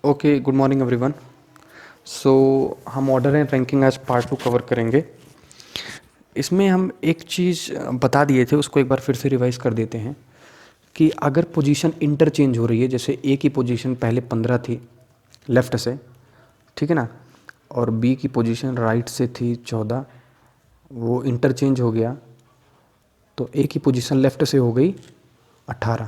Okay, good morning everyone. So हम order and ranking आज part 2 cover करेंगे। इसमें हम एक चीज़ बता दिए थे, उसको एक बार फिर से रिवाइज कर देते हैं कि अगर पोजीशन इंटरचेंज हो रही है, जैसे ए की पोजीशन पहले 15 थी लेफ़्ट से, ठीक है ना, और बी की पोजीशन राइट से थी 14, वो इंटरचेंज हो गया तो ए की पोजीशन लेफ़्ट से हो गई 18।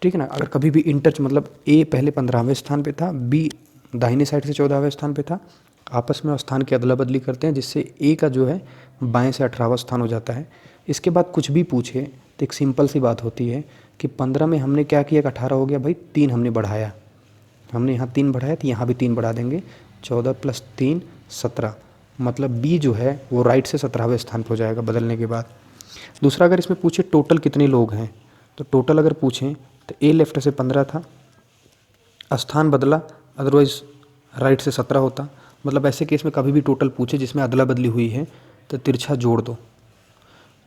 ठीक है ना। अगर कभी भी इंटर मतलब ए पहले 15वें स्थान पे था, बी दाहिने साइड से 14वें स्थान पे था, आपस में स्थान की अदला बदली करते हैं जिससे ए का जो है बाएं से 18वां स्थान हो जाता है। इसके बाद कुछ भी पूछे तो एक सिंपल सी बात होती है कि 15 में हमने क्या किया कि 18 हो गया भाई, 3 हमने बढ़ाया, हमने यहाँ 3 बढ़ाया तो यहाँ भी 3 बढ़ा देंगे, 14 + 3 17, मतलब बी जो है वो राइट से 17वें स्थान पर हो जाएगा बदलने के बाद। दूसरा, अगर इसमें पूछे टोटल कितने लोग हैं, तो टोटल अगर पूछें तो ए लेफ्ट से 15 था, स्थान बदला, अदरवाइज़ राइट से 17 होता। मतलब ऐसे केस में कभी भी टोटल पूछे जिसमें अदला बदली हुई है तो तिरछा जोड़ दो,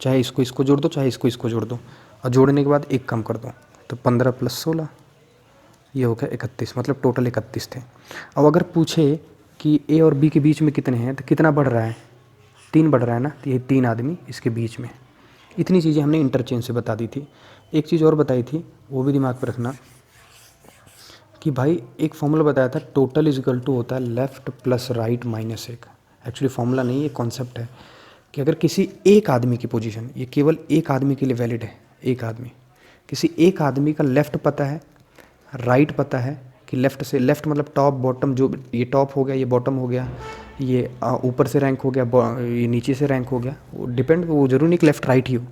चाहे इसको इसको जोड़ दो, चाहे इसको इसको जोड़ दो, और जोड़ने के बाद एक कम कर दो, तो 15 + 16 ये हो गया 31, मतलब टोटल 31 थे। अब अगर पूछे कि ए और बी के बीच में कितने हैं तो कितना बढ़ रहा है, 3 बढ़ रहा है ना, तो ये 3 आदमी इसके बीच में। इतनी चीज़ें हमने इंटरचेंज से बता दी थी। एक चीज़ और बताई थी, वो भी दिमाग पर रखना कि भाई एक फॉर्मूला बताया था, टोटल = होता है लेफ़्ट + राइट - 1। एक्चुअली फॉर्मूला नहीं, ये कॉन्सेप्ट है कि अगर किसी एक आदमी की पोजीशन, ये केवल एक आदमी के लिए वैलिड है, एक आदमी, किसी एक आदमी का लेफ़्ट पता है, राइट पता है कि लेफ़्ट से, लेफ़्ट मतलब टॉप बॉटम, जो ये टॉप हो गया, ये बॉटम हो गया, ये ऊपर से रैंक हो गया, ये नीचे से रैंक हो गया, वो डिपेंड, वो जरूरी नहीं कि लेफ़्ट राइट ही हो।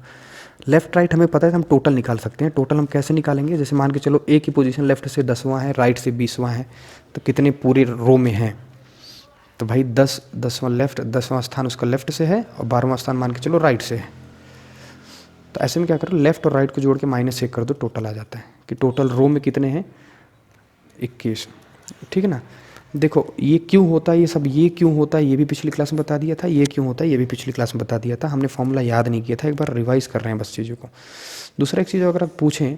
लेफ़्ट राइट हमें पता है तो हम टोटल निकाल सकते हैं। टोटल हम कैसे निकालेंगे, जैसे मान के चलो ए की पोजीशन लेफ़्ट से 10वां है, राइट से 20वां है, तो कितने पूरी रो में हैं, तो भाई 10वां लेफ़्ट, 10वां स्थान उसका लेफ़्ट से है और 12वां स्थान मान के चलो राइट से है। तो ऐसे में क्या करो, लेफ़्ट और राइट को जोड़ के -1 कर दो, टोटल आ जाता है कि टोटल रो में कितने हैं, 21। ठीक है ना। देखो ये क्यों होता है, ये सब ये क्यों होता है ये भी पिछली क्लास में बता दिया था, ये क्यों होता है ये भी पिछली क्लास में बता दिया था, हमने फॉर्मूला याद नहीं किया था, एक बार रिवाइज कर रहे हैं बस चीज़ों को। दूसरा एक चीज़, अगर आप पूछें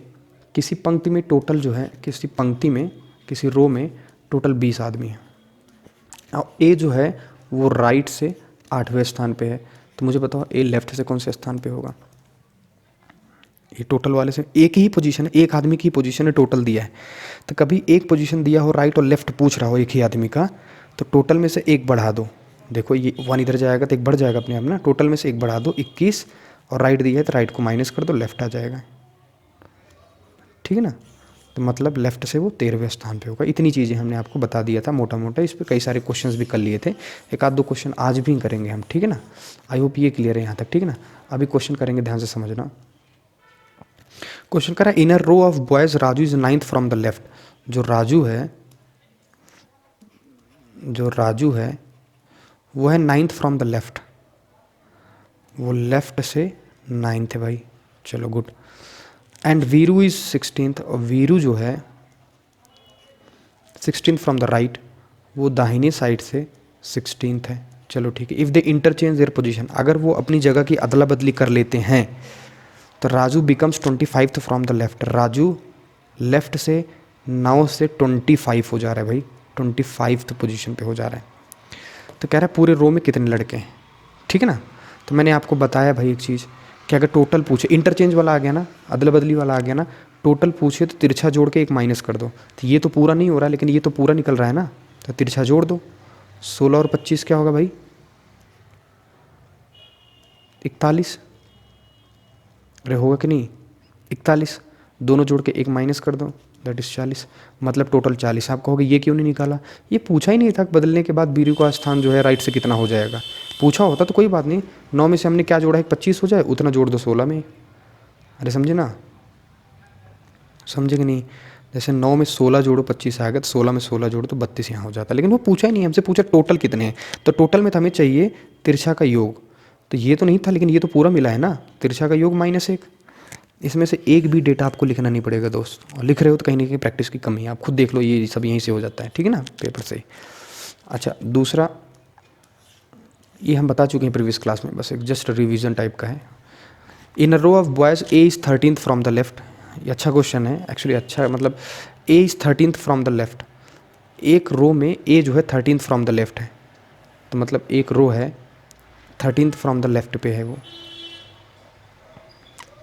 किसी पंक्ति में टोटल जो है, किसी पंक्ति में, किसी रो में टोटल 20 आदमी हैं, और ए जो है वो राइट से 8वें स्थान पे है, तो मुझे बताओ ए लेफ्ट से कौन से स्थान पे होगा। ये टोटल वाले से एक ही पोजीशन है, एक आदमी की पोजीशन है, टोटल दिया है, तो कभी एक पोजीशन दिया हो राइट और लेफ्ट पूछ रहा हो एक ही आदमी का, तो टोटल में से एक बढ़ा दो। देखो ये 1 इधर जाएगा तो एक बढ़ जाएगा अपने आप ना, टोटल में से एक बढ़ा दो 21, और राइट दिया है तो राइट को माइनस कर दो, लेफ्ट आ जाएगा। ठीक है ना। तो मतलब लेफ्ट से वो 13वें स्थान पे होगा। इतनी चीज़ें हमने आपको बता दिया था मोटा मोटा, इस पर कई सारे क्वेश्चंस भी कर लिए थे, एक आध दो क्वेश्चन आज भी करेंगे हम। ठीक है ना। आई होप ये क्लियर है यहाँ तक। ठीक है ना। अभी क्वेश्चन करेंगे, ध्यान से समझना। क्वेश्चन करा, inner row of boys Raju is 9th from the left. जो राजू है वो है 9th फ्रॉम द लेफ्ट, वो लेफ्ट से 9th है भाई, चलो good. And Veeru is 16th, और वीरू जो है 16th फ्रॉम द राइट, वो दाहिने साइड से 16th है, चलो ठीक है। If they interchange their position, अगर वो अपनी जगह की अदला बदली कर लेते हैं तो Raju becomes 25th from the left. Raju left से 9 से 25 हो जा रहा है भाई, 25th पोजीशन पे हो जा रहा है। तो कह रहा है पूरे रो में कितने लड़के हैं। ठीक है ना। तो मैंने आपको बताया भाई एक चीज़ कि अगर टोटल पूछे, इंटरचेंज वाला आ गया ना, अदला बदली वाला आ गया ना, टोटल पूछे तो तिरछा जोड़ के एक माइनस कर दो। तो ये तो पूरा नहीं हो रहा, लेकिन ये तो पूरा निकल रहा है ना, तो तिरछा जोड़ दो। 16 और 25 क्या होगा भाई, 41। अरे होगा कि नहीं, 41, दोनों जोड़ के एक माइनस कर दो, दैट इज़ 40, मतलब टोटल 40। आप कहोगे ये क्यों नहीं निकाला, ये पूछा ही नहीं था बदलने के बाद बीरू का स्थान जो है राइट से कितना हो जाएगा। पूछा होता तो कोई बात नहीं, 9 में से हमने क्या जोड़ा है, 25 हो जाए, उतना जोड़ दो 16 में। अरे समझे ना, समझे कि नहीं। जैसे 9 में 16 जोड़ो 25 आएगा, तो 16 में 16 जोड़ो तो 32 यहाँ हो जाता, लेकिन वो पूछा ही नहीं, हमसे पूछा टोटल कितने हैं, तो टोटल में तो हमें चाहिए तिरछा का योग, तो ये तो नहीं था, लेकिन ये तो पूरा मिला है ना, तिरछा का योग -1। इसमें से एक भी डेटा आपको लिखना नहीं पड़ेगा दोस्त, और लिख रहे हो तो कहीं ना कहीं प्रैक्टिस की कमी है, आप खुद देख लो, ये सब यहीं से हो जाता है। ठीक है ना, पेपर से। अच्छा, दूसरा ये हम बता चुके हैं प्रीवियस क्लास में, बस एक जस्ट रिवीजन टाइप का है। In a row of boys A is 13th from the left. ये अच्छा क्वेश्चन है एक्चुअली, अच्छा मतलब A is 13th from the left, एक रो में ए जो है 13th फ्रॉम द लेफ्ट है, तो मतलब एक रो है 13th फ्रॉम द लेफ्ट पे है वो,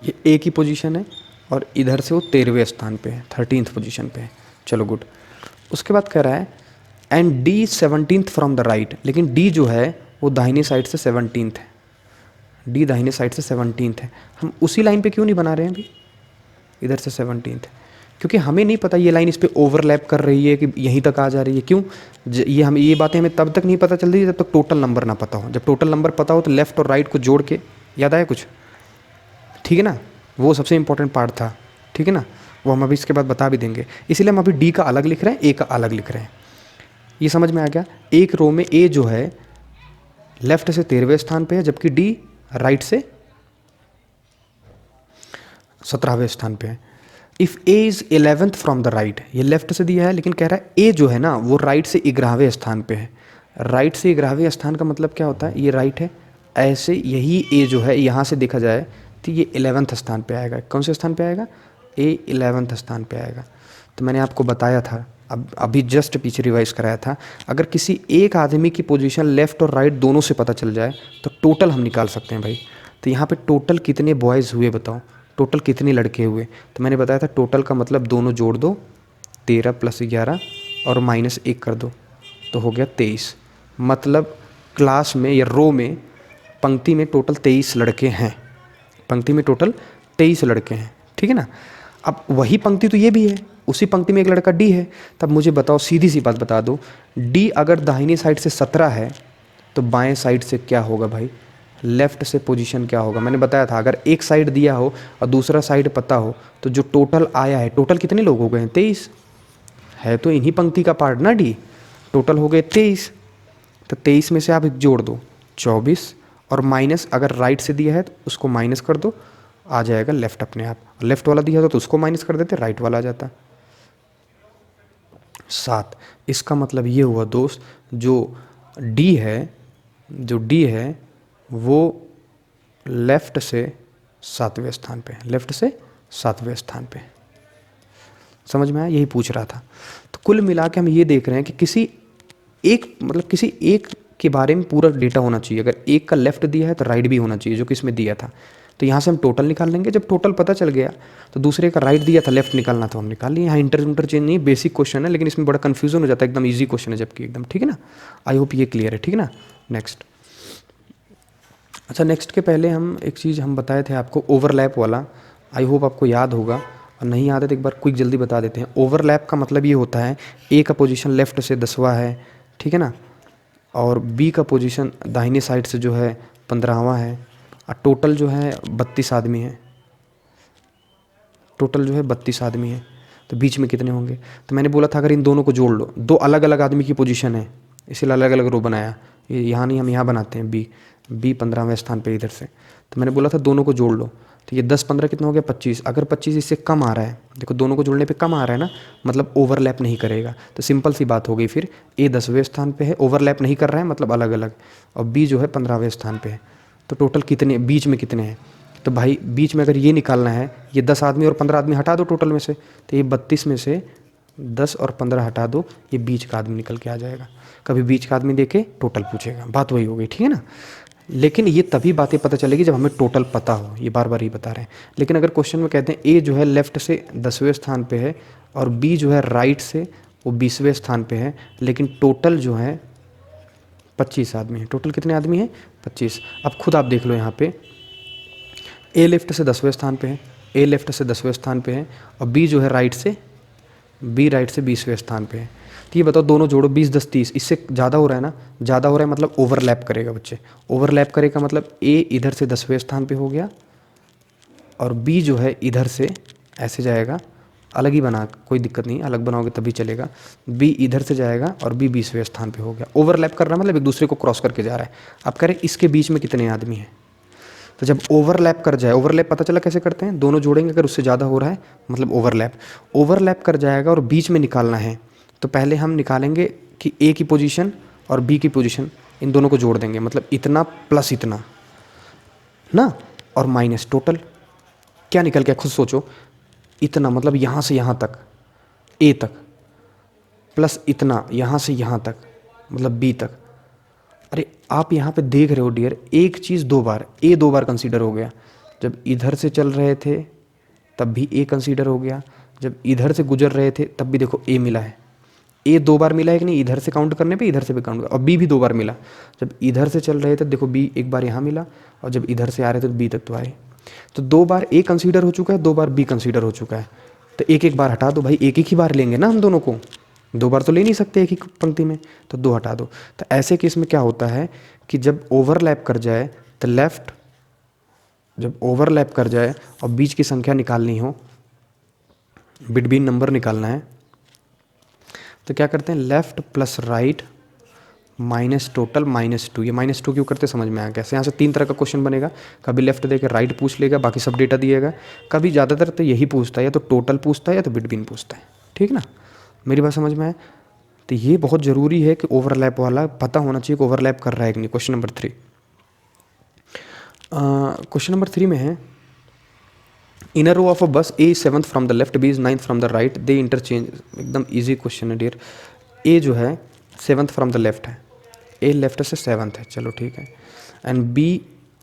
ये ए की पोजीशन है और इधर से वो 13वें स्थान पे है, 13th पोजीशन पे है। चलो गुड। उसके बाद कह रहा है and D 17th from the right, लेकिन डी जो है वो दाहिनी साइड से 17th है, डी दाहिने साइड से 17th है। हम उसी लाइन पे क्यों नहीं बना रहे हैं अभी, इधर से 17th है, क्योंकि हमें नहीं पता ये लाइन इस पे ओवरलैप कर रही है कि यहीं तक आ जा रही है। क्यों, ये हम ये बातें हमें तब तक नहीं पता चल रही जब तक टोटल नंबर ना पता हो। जब टोटल नंबर पता हो तो लेफ्ट और राइट को जोड़ के, याद आया कुछ, ठीक है ना, वो सबसे इंपॉर्टेंट पार्ट था, ठीक है ना, वो हम अभी इसके बाद बता भी देंगे। इसीलिए हम अभी डी का अलग लिख रहे हैं, ए का अलग लिख रहे हैं। ये समझ में आ गया। एक रो में ए जो है लेफ्ट से 13वें स्थान पे है, जबकि डी राइट से 17वें स्थान पे है। If A is 11th from the right, ये लेफ्ट से दिया है, लेकिन कह रहा है ए जो है ना वो राइट से 11वें स्थान पे है। राइट से 11वें स्थान का मतलब क्या होता है, ये राइट है, ऐसे यही ए जो है यहाँ से देखा जाए तो ये 11th स्थान पे आएगा। कौन से स्थान पे आएगा, ए 11th स्थान पे आएगा। तो मैंने आपको बताया था, अब अभी जस्ट पीछे रिवाइज कराया था, अगर किसी एक आदमी की पोजीशन लेफ़्ट और राइट दोनों से पता चल जाए तो टोटल हम निकाल सकते हैं भाई। तो यहाँ पे टोटल कितने बॉयज़ हुए बताओ, टोटल कितने लड़के हुए। तो मैंने बताया था टोटल का मतलब दोनों जोड़ दो, 13 + 11 और -1 कर दो तो हो गया 23। मतलब क्लास में या रो में, पंक्ति में टोटल 23 लड़के हैं, पंक्ति में टोटल 23 लड़के हैं, ठीक है ना। अब वही पंक्ति तो ये भी है, उसी पंक्ति में एक लड़का डी है। तब मुझे बताओ, सीधी सी बात बता दो, डी अगर दाहिनी साइड से 17 है तो बाएं साइड से क्या होगा भाई, लेफ़्ट से पोजीशन क्या होगा। मैंने बताया था अगर एक साइड दिया हो और दूसरा साइड पता हो तो जो टोटल आया है, टोटल कितने लोग हो गए हैं, 23 है, तो इन्हीं पंक्ति का पार्ट ना डी, टोटल हो गए 23। तो 23 में से आप जोड़ दो 24 और माइनस, अगर राइट से दिया है तो उसको माइनस कर दो, आ जाएगा लेफ़्ट अपने आप। लेफ़्ट वाला दिया था तो उसको माइनस कर देते, राइट वाला आ जाता 7। इसका मतलब ये हुआ दोस्त, जो डी है, जो डी है वो लेफ़्ट से 7वें स्थान पे, लेफ़्ट से 7वें स्थान पे। समझ में आया, यही पूछ रहा था। तो कुल मिला के हम ये देख रहे हैं कि किसी एक, मतलब किसी एक के बारे में पूरा डेटा होना चाहिए। अगर एक का लेफ़्ट दिया है तो राइट भी होना चाहिए, जो कि इसमें दिया था। तो यहाँ से हम टोटल निकाल लेंगे। जब टोटल पता चल गया तो दूसरे का राइट दिया था, लेफ्ट निकालना तो हम निकाल लिए। यहाँ इंटरचेंज नहीं, बेसिक क्वेश्चन है, लेकिन इसमें बड़ा कन्फ्यूजन हो जाता है। एकदम ईजी क्वेश्चन है जबकि, एकदम ठीक है ना। आई होप ये क्लियर है, ठीक है ना। नेक्स्ट, अच्छा नेक्स्ट के पहले हम एक चीज़ हम बताए थे आपको, ओवरलैप वाला। आई होप आपको याद होगा, और नहीं याद है तो एक बार क्विक जल्दी बता देते हैं। ओवरलैप का मतलब ये होता है ए का पोजीशन लेफ़्ट से 10वां है, ठीक है ना, और बी का पोजीशन दाहिने साइड से जो है 15वां है, और टोटल जो है 32 आदमी है, टोटल जो है 32 आदमी है। तो बीच में कितने होंगे, तो मैंने बोला था अगर इन दोनों को जोड़ लो, दो अलग अलग आदमी की पोजीशन है इसीलिए अलग अलग रो बनाया। ये यहाँ नहीं, हम यहाँ बनाते हैं बी 15वें स्थान पे इधर से। तो मैंने बोला था दोनों को जोड़ लो, तो ये 10 15 कितना हो गया 25। अगर 25 इससे कम आ रहा है, देखो दोनों को जोड़ने पे कम आ रहा है ना, मतलब ओवरलैप नहीं करेगा। तो सिंपल सी बात हो गई फिर, ए 10वें स्थान पे है, ओवरलैप नहीं कर रहा है मतलब अलग अलग, और बी जो है 15वें स्थान पे है। तो टोटल कितने, बीच में कितने हैं, तो भाई बीच में अगर ये निकालना है, ये 10 आदमी और 15 आदमी हटा दो टोटल में से, तो ये 32 में से 10 और 15 हटा दो, ये बीच का आदमी निकल के आ जाएगा। कभी बीच का आदमी देके टोटल पूछेगा, बात वही हो गई, ठीक है ना। लेकिन ये तभी बातें पता चलेगी जब हमें टोटल पता हो, ये बार बार ही बता रहे हैं। लेकिन अगर क्वेश्चन में कहते हैं ए जो है लेफ़्ट से 10वें स्थान पे है और बी जो है राइट से वो 20वें स्थान पे है, लेकिन टोटल जो है 25 आदमी है। टोटल कितने आदमी हैं, 25। अब खुद आप देख लो यहाँ पे, ए लेफ़्ट से 10वें स्थान पे है, ए लेफ़्ट से 10वें स्थान पे है, और बी जो है राइट से, बी राइट से 20वें स्थान पे है। तो ये बताओ दोनों जोड़ो, 20 10 30, इससे ज़्यादा हो रहा है ना, ज़्यादा हो रहा है मतलब ओवरलैप करेगा बच्चे। ओवरलैप करेगा मतलब ए इधर से 10वें स्थान पे हो गया और बी जो है इधर से ऐसे जाएगा, अलग ही बना, कोई दिक्कत नहीं, अलग बनाओगे तभी चलेगा। बी इधर से जाएगा और बी 20वें स्थान पे हो गया। ओवरलैप कर रहा है मतलब एक दूसरे को क्रॉस करके जा रहा है। आप कह रहे हैं इसके बीच में कितने आदमी हैं, तो जब ओवरलैप कर जाए, ओवरलैप पता चला कैसे करते हैं, दोनों जोड़ेंगे, अगर उससे ज़्यादा हो रहा है मतलब ओवरलैप कर जाएगा और बीच में निकालना है, तो पहले हम निकालेंगे कि ए की पोजीशन और बी की पोजीशन, इन दोनों को जोड़ देंगे, मतलब इतना प्लस इतना ना, और माइनस टोटल क्या निकल गया खुद सोचो, इतना मतलब यहाँ से यहाँ तक ए तक प्लस इतना यहाँ से यहाँ तक मतलब बी तक। अरे आप यहाँ पे देख रहे हो डियर, एक चीज़ दो बार, ए दो बार कंसीडर हो गया। जब इधर से चल रहे थे तब भी ए कंसीडर हो गया, जब इधर से गुजर रहे थे तब भी देखो ए मिला है। ए दो बार मिला है कि नहीं, इधर से काउंट करने पे इधर से भी काउंट, और बी भी दो बार मिला। जब इधर से चल रहे थे देखो बी एक बार यहाँ मिला, और जब इधर से आ रहे थे तो बी तक तो आए। तो दो बार ए कंसीडर हो चुका है, दो बार बी कंसीडर हो चुका है। तो एक एक बार हटा दो भाई, एक एक ही बार लेंगे ना हम दोनों को, दो बार तो ले नहीं सकते एक ही पंक्ति में, तो दो हटा दो। तो ऐसे केस में क्या होता है कि जब ओवरलैप कर जाए तो लेफ्ट, जब ओवरलैप कर जाए और बीच की संख्या निकालनी हो, बिटवीन नंबर निकालना है, तो क्या करते हैं, left plus right minus total minus two. ये माइनस टू क्यों करते समझ में आया कैसे। यहाँ से तीन तरह का क्वेश्चन बनेगा, कभी लेफ्ट देकर राइट पूछ लेगा, बाकी सब डेटा दिएगा। कभी ज़्यादातर तो यही पूछता है, या तो टोटल पूछता है या तो बिटवीन पूछता है। ठीक ना, मेरी बात समझ में आए। तो ये बहुत ज़रूरी है कि ओवरलैप वाला पता होना चाहिए कि ओवरलैप कर रहा है कि नहीं। क्वेश्चन नंबर 3, क्वेश्चन नंबर 3 में है, inner row of a bus A is 7th from the left, B is 9th from the right, they interchange. एकदम इजी क्वेश्चन है डियर। ए जो है 7th फ्रॉम द लेफ्ट है, ए left से 7th है, चलो ठीक है, एंड बी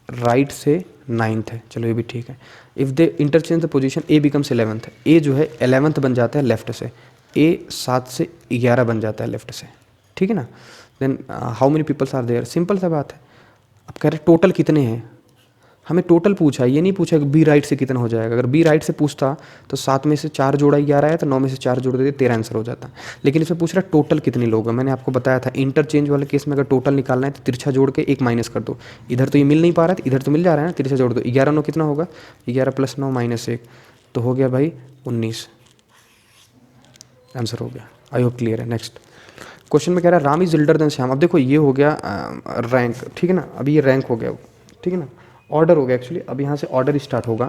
राइट से 9th है, चलो ये भी ठीक है। If they interchange the position A becomes 11th, ए जो है 11th बन जाता है लेफ्ट से, ए 7 से 11 बन जाता है लेफ्ट से। ठीक है ना। Then how many peoples are there, simple सा बात है। अब कह रहे टोटल कितने हैं, हमें टोटल पूछा है, ये नहीं पूछा कि बी राइट से कितना हो जाएगा। अगर बी राइट से पूछता तो 7 में से 4 जोड़ा 11 है, तो 9 में से 4 जोड़ देते 13 आंसर हो जाता। लेकिन इसमें पूछ रहा है टोटल कितने लोग हैं। मैंने आपको बताया था इंटरचेंज वाले केस में अगर टोटल निकालना है तो तिरछा जोड़ के एक माइनस कर दो। इधर तो ये मिल नहीं पा रहा है, इधर तो मिल जा रहा है ना, तिरछा जोड़ दो, 11 9 कितना होगा, 11 + 9 - 1 तो हो गया भाई 19, आंसर हो गया। आई होप क्लियर है। नेक्स्ट क्वेश्चन में कह रहा है Ram is elder than Shyam. अब देखो ये हो गया रैंक, ठीक है ना, अभी ये रैंक हो गया, ठीक है ना, ऑर्डर हो गया एक्चुअली। अब यहाँ से ऑर्डर स्टार्ट होगा।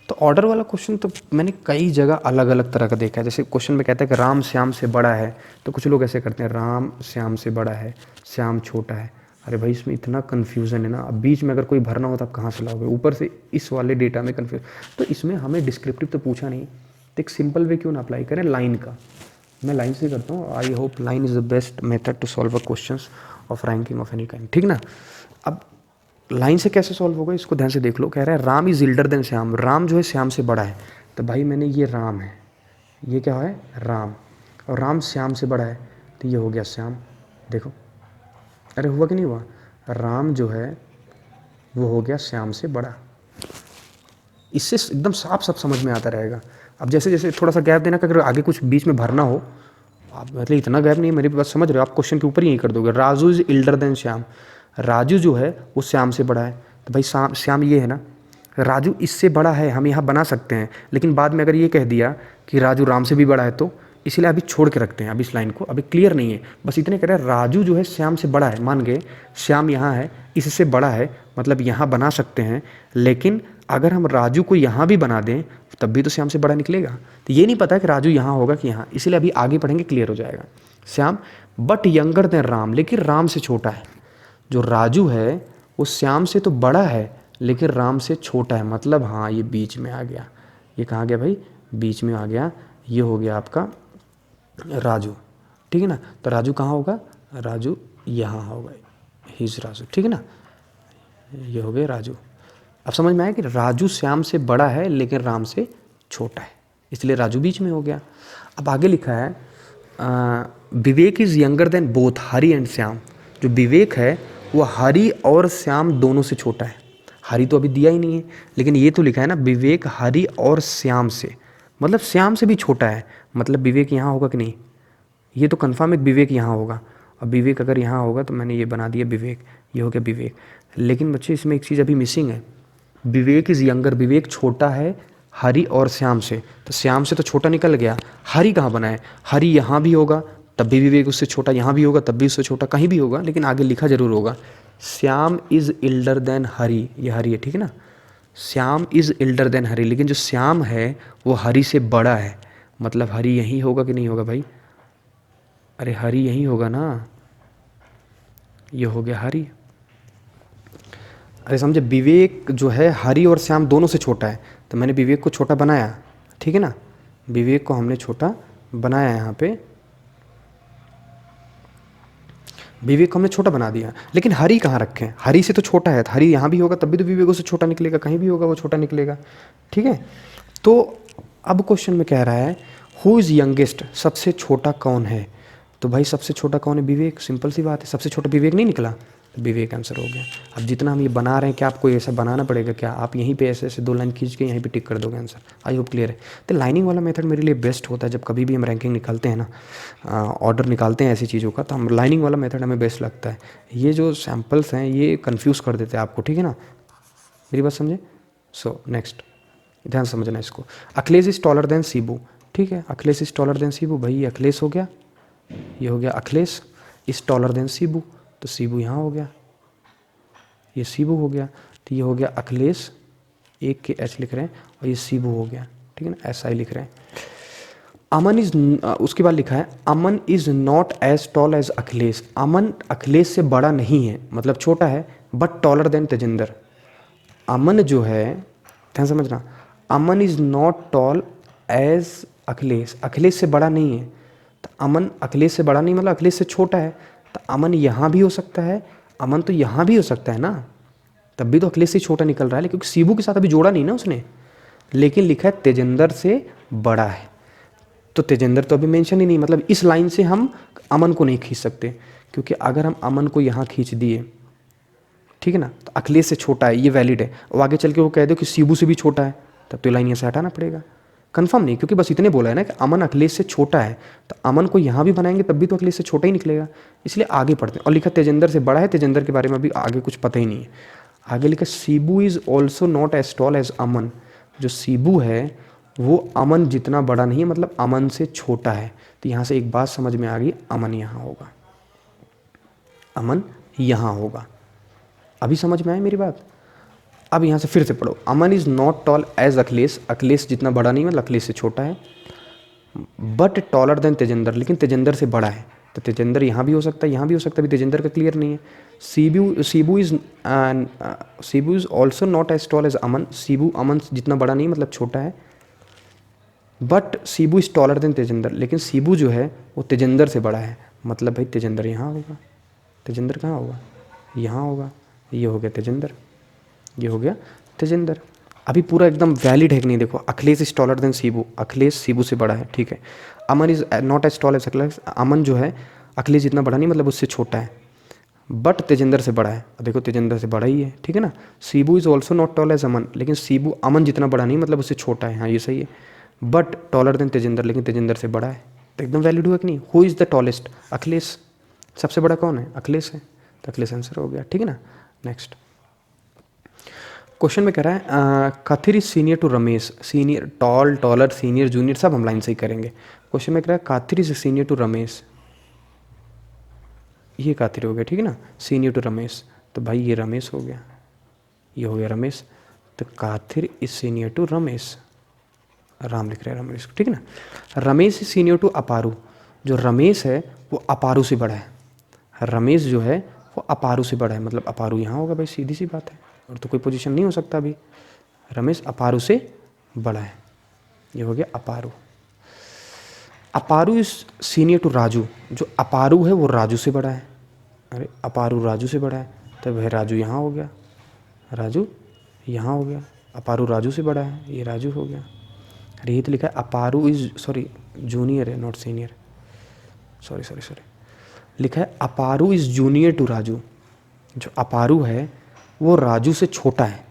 तो ऑर्डर वाला क्वेश्चन तो मैंने कई जगह अलग अलग तरह का देखा है। जैसे क्वेश्चन में कहता है कि राम श्याम से बड़ा है, तो कुछ लोग ऐसे करते हैं राम श्याम से बड़ा है, श्याम छोटा है। अरे भाई इसमें इतना कन्फ्यूज़न है ना, अब बीच में अगर कोई भरना हो तो आप कहाँ से लाओगे, ऊपर से इस वाले डेटा में कन्फ्यूज। तो इसमें हमें डिस्क्रिप्टिव तो पूछा नहीं, तो एक सिंपल वे क्यों ना अप्लाई करें लाइन का। मैं लाइन से करता हूँ। I hope line is the best method to solve a question of ranking of any kind. ठीक ना। अब लाइन से कैसे सॉल्व होगा इसको ध्यान से देख लो। कह रहा है Ram is elder than Shyam, Ram जो है श्याम से बड़ा है। तो भाई मैंने ये राम है, ये क्या है राम, और राम श्याम से बड़ा है, तो ये हो गया श्याम। देखो अरे हुआ कि नहीं हुआ, राम जो है वो हो गया श्याम से बड़ा। इससे एकदम साफ साफ समझ में आता रहेगा। अब जैसे जैसे थोड़ा सा गैप देना, अगर आगे कुछ बीच में भरना हो, आप मतलब इतना गैप नहीं, मेरी बात समझ रहे हो, आप क्वेश्चन के ऊपर ही कर दोगे। Raju is elder than Shyam, Raju जो है वो श्याम से बड़ा है, तो भाई श्याम ये है ना, राजू इससे बड़ा है, हम यहाँ बना सकते हैं। लेकिन बाद में अगर ये कह दिया कि राजू राम से भी बड़ा है, तो इसलिए अभी छोड़ के रखते हैं, अभी इस लाइन को अभी क्लियर नहीं है। बस इतने कह रहे हैं राजू जो है श्याम से बड़ा है, मान गए श्याम यहाँ है, इससे बड़ा है, मतलब यहाँ बना सकते हैं। लेकिन अगर हम राजू को यहाँ भी बना दें तब भी तो श्याम से बड़ा निकलेगा। तो ये नहीं पता कि राजू यहाँ होगा कि यहाँ, इसलिए अभी आगे पढ़ेंगे क्लियर हो जाएगा। Shyam but younger than Ram, लेकिन राम से छोटा है। जो राजू है वो श्याम से तो बड़ा है लेकिन राम से छोटा है, मतलब हाँ ये बीच में आ गया। ये कहाँ गया भाई, बीच में आ गया। ये हो गया आपका राजू, ठीक है ना। तो राजू कहाँ होगा, राजू यहाँ होगा, हिज राजू, ठीक है ना। ये हो गया राजू। अब समझ में आया कि राजू श्याम से बड़ा है लेकिन राम से छोटा है, इसलिए राजू बीच में हो गया। अब आगे लिखा है Vivek is younger than both Hari and Shyam. जो विवेक है वो हरि और श्याम दोनों से छोटा है। हरि तो अभी दिया ही नहीं है, लेकिन ये तो लिखा है ना विवेक हरि और श्याम से, मतलब श्याम से भी छोटा है, मतलब विवेक यहाँ होगा कि नहीं। ये तो कन्फर्म है विवेक यहाँ होगा। अब विवेक अगर यहाँ होगा तो मैंने ये बना दिया विवेक, ये हो गया विवेक। लेकिन बच्चे इसमें एक चीज़ अभी मिसिंग है, विवेक इज़ यंगर, विवेक छोटा है हरि और श्याम से, तो श्याम से तो छोटा निकल गया। हरि कहाँ बना है, हरि यहाँ भी होगा तब भी विवेक उससे छोटा, यहाँ भी होगा तब भी उससे छोटा, कहीं भी होगा, लेकिन आगे लिखा जरूर होगा Shyam is elder than Hari. ये हरि है, ठीक है ना। Shyam is elder than Hari, लेकिन जो श्याम है वो हरि से बड़ा है, मतलब हरि यहीं होगा कि नहीं होगा भाई। अरे हरि यहीं होगा ना, ये हो गया हरि। अरे समझे, विवेक जो है हरि और श्याम दोनों से छोटा है, तो मैंने विवेक को छोटा बनाया, ठीक है ना, विवेक को हमने छोटा बनाया है यहाँ पे, विवेक को हमने छोटा बना दिया, लेकिन हरि कहाँ रखें? हरि से तो छोटा है, तो हरि यहाँ भी होगा तब भी तो विवेक से छोटा निकलेगा, कहीं भी होगा वो छोटा निकलेगा। ठीक है, तो अब क्वेश्चन में कह रहा है हु इज़ यंगेस्ट, सबसे छोटा कौन है? तो भाई सबसे छोटा कौन है? विवेक। सिंपल सी बात है, सबसे छोटा विवेक नहीं निकला, तो विवेक आंसर हो गया। अब जितना हम ये बना रहे हैं, क्या आपको ऐसा बनाना पड़ेगा क्या? आप यहीं पे ऐसे ऐसे 2 लाइन खींच के यहीं पे टिक कर दोगे आंसर। आई होप क्लियर है। तो लाइनिंग वाला मेथड मेरे लिए बेस्ट होता है जब कभी भी हम रैंकिंग निकालते हैं ना, ऑर्डर निकालते हैं ऐसी चीज़ों का, तो हम लाइनिंग वाला मेथड हमें बेस्ट लगता है। ये जो सैम्पल्स हैं ये कन्फ्यूज़ कर देते हैं आपको, ठीक है ना, मेरी बात समझे? सो नेक्स्ट, ध्यान समझना इसको। Akhilesh is taller than Cebu, ठीक है, Akhilesh is taller than Cebu, भाई ये अखिलेश हो गया, ये हो गया Akhilesh. Is taller than Cebu, तो सीबू यहाँ हो गया, ये सीबू हो गया, तो ये हो गया अखिलेश, एक के एच लिख रहे हैं, और ये सीबू हो गया, ठीक है ना, ऐसा ही लिख रहे हैं। अमन इज, उसके बाद लिखा है Aman is not as tall as Akhilesh, Aman Akhilesh से बड़ा नहीं है, मतलब छोटा है, but taller than Tejinder. Aman जो है, ध्यान समझना, Aman is not tall as Akhilesh, Akhilesh से बड़ा नहीं है, तो अमन अखिलेश से बड़ा नहीं मतलब अखिलेश से छोटा है, तो अमन यहाँ भी हो सकता है, अमन तो यहाँ भी हो सकता है ना, तब भी तो अखिलेश से छोटा निकल रहा है, क्योंकि सीबू के साथ अभी जोड़ा नहीं ना उसने, लेकिन लिखा है तेजिंदर से बड़ा है, तो तेजिंदर तो अभी मेंशन ही नहीं, मतलब इस लाइन से हम अमन को नहीं खींच सकते, क्योंकि अगर हम अमन को यहाँ खींच दिए, ठीक है ना, तो अखिलेश से छोटा है, ये वैलिड है, और आगे चल के वो कह दो कि सीबू से भी छोटा है, तब तो लाइन यहाँ से हटाना पड़ेगा। कंफर्म नहीं, क्योंकि बस इतने बोला है ना कि अमन अखिलेश से छोटा है, तो अमन को यहाँ भी बनाएंगे तब भी तो अखिलेश से छोटा ही निकलेगा, इसलिए आगे पढ़ते हैं। और लिखा तेजिंदर से बड़ा है, तेजिंदर के बारे में अभी आगे कुछ पता ही नहीं है। आगे लिखा Sibu is also not as tall as Aman, जो सीबू है वो अमन जितना बड़ा नहीं है, मतलब अमन से छोटा है, तो यहाँ से एक बात समझ में आ गई, अमन यहाँ होगा, अमन यहाँ होगा। अभी समझ में आए मेरी बात? अब यहाँ से फिर से पढ़ो, Aman is not tall as Akhilesh, Akhilesh जितना बड़ा नहीं मतलब अखिलेश से छोटा है, बट टॉलर देन तेजिंदर, लेकिन तेजिंदर से बड़ा है, तो तेजिंदर यहाँ भी हो सकता है, यहाँ भी हो सकता है, अभी तेजिंदर का क्लियर नहीं है। Sibu is also not as tall as Aman, Sibu Aman जितना बड़ा नहीं मतलब छोटा है, but Sibu is taller than Tejinder, लेकिन सीबू जो है वो तेजिंदर से बड़ा है, मतलब भाई तेजिंदर यहाँ होगा, तेजिंदर कहाँ होगा? यहाँ होगा, ये हो गया तेजिंदर, ये हो गया तेजिंदर। अभी पूरा एकदम वैलिड है कि नहीं देखो, Akhilesh is taller than Sibu, Akhilesh Sibu से बड़ा है, ठीक है। Aman is not as tall as Akhilesh, Aman जो है अखिलेश जितना बड़ा नहीं मतलब उससे छोटा है, बट तेजिंदर से बड़ा है, देखो तेजिंदर से बड़ा ही है, ठीक है ना। Sibu is also not tall as Aman, लेकिन सीबू अमन जितना बड़ा नहीं मतलब उससे छोटा है, हाँ ये सही है, बट टॉलर देन तेजिंदर, लेकिन तेजिंदर से बड़ा है, तो एकदम वैलिड हुआ कि नहीं। Who is the tallest? Akhilesh. सबसे बड़ा कौन है? अखिलेश है, तो अखिलेश आंसर हो गया, ठीक है ना। नेक्स्ट क्वेश्चन में कह रहा है Kathir is senior to Ramesh, senior, tall, taller, senior, junior सब हम लाइन से ही करेंगे। क्वेश्चन में कह रहा है Kathir is senior to Ramesh, ये काथिर हो गया, ठीक है ना, सीनियर टू रमेश, तो भाई ये रमेश हो गया, ये हो गया रमेश, तो Kathir is senior to Ramesh, Ram लिख रहे हैं रमेश, ठीक है ना। Ramesh is senior to Aparu, जो रमेश है वो अपारू से बड़ा है, रमेश जो है वो अपारू से बड़ा है, मतलब अपारू यहाँ होगा भाई, सीधी सी बात है, और तो कोई पोजीशन नहीं हो सकता अभी, रमेश अपारू से बड़ा है, ये हो गया अपारू। अपारू इज सीनियर टू राजू, जो अपारू है वो राजू से बड़ा है, अरे अपारू राजू से बड़ा है, तो भाई राजू यहाँ हो गया, राजू यहाँ हो गया, अपारू राजू से बड़ा है, ये राजू हो गया। अरे ये तो लिखा है अपारू इज, सॉरी जूनियर है not senior, sorry sorry sorry, लिखा है Aparu is junior to Raju, जो अपारू है वो राजू से छोटा है,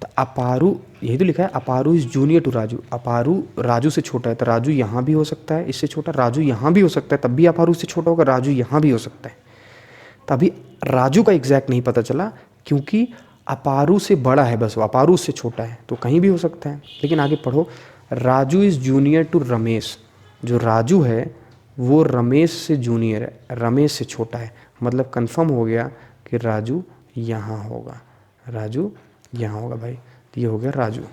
तो अपारू, यही तो लिखा है Aparu is junior to Raju, Aparu Raju से छोटा है, तो राजू यहाँ भी हो सकता है इससे छोटा, राजू यहाँ भी हो सकता है तब भी अपारू से छोटा होगा, राजू यहाँ भी हो सकता है, तभी राजू का एग्जैक्ट नहीं पता चला, क्योंकि अपारू से बड़ा है बस, वो अपारू से छोटा है, तो कहीं भी हो सकता है। लेकिन आगे पढ़ो, Raju is junior to Ramesh, जो राजू है वो रमेश से जूनियर है, रमेश से छोटा है, मतलब कंफर्म हो गया कि राजू यहाँ होगा, राजू यहाँ होगा भाई, तो ये हो गया राजू।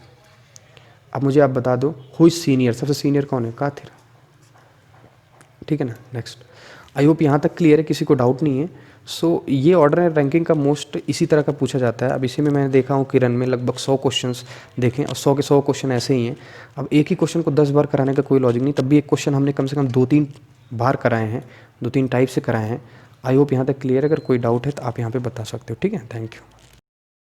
अब मुझे आप बता दो हु इज सीनियर, सबसे सीनियर कौन है? काथिर, ठीक है ना। नेक्स्ट, आई होप यहाँ तक क्लियर है, किसी को डाउट नहीं है। सो ये ऑर्डर एंड रैंकिंग का मोस्ट इसी तरह का पूछा जाता है। अब इसी में मैंने देखा हूँ कि रन में लगभग 100 क्वेश्चंस देखें और 100 के 100 क्वेश्चन ऐसे ही हैं। अब एक ही क्वेश्चन को 10 बार कराने का कोई लॉजिक नहीं, तब भी एक क्वेश्चन हमने कम से कम 2-3 बार कराए हैं, 2-3 टाइप से कराए हैं। आई होप यहाँ तक क्लियर है। अगर कोई डाउट है तो आप यहाँ पे बता सकते हो, ठीक है। Thank you.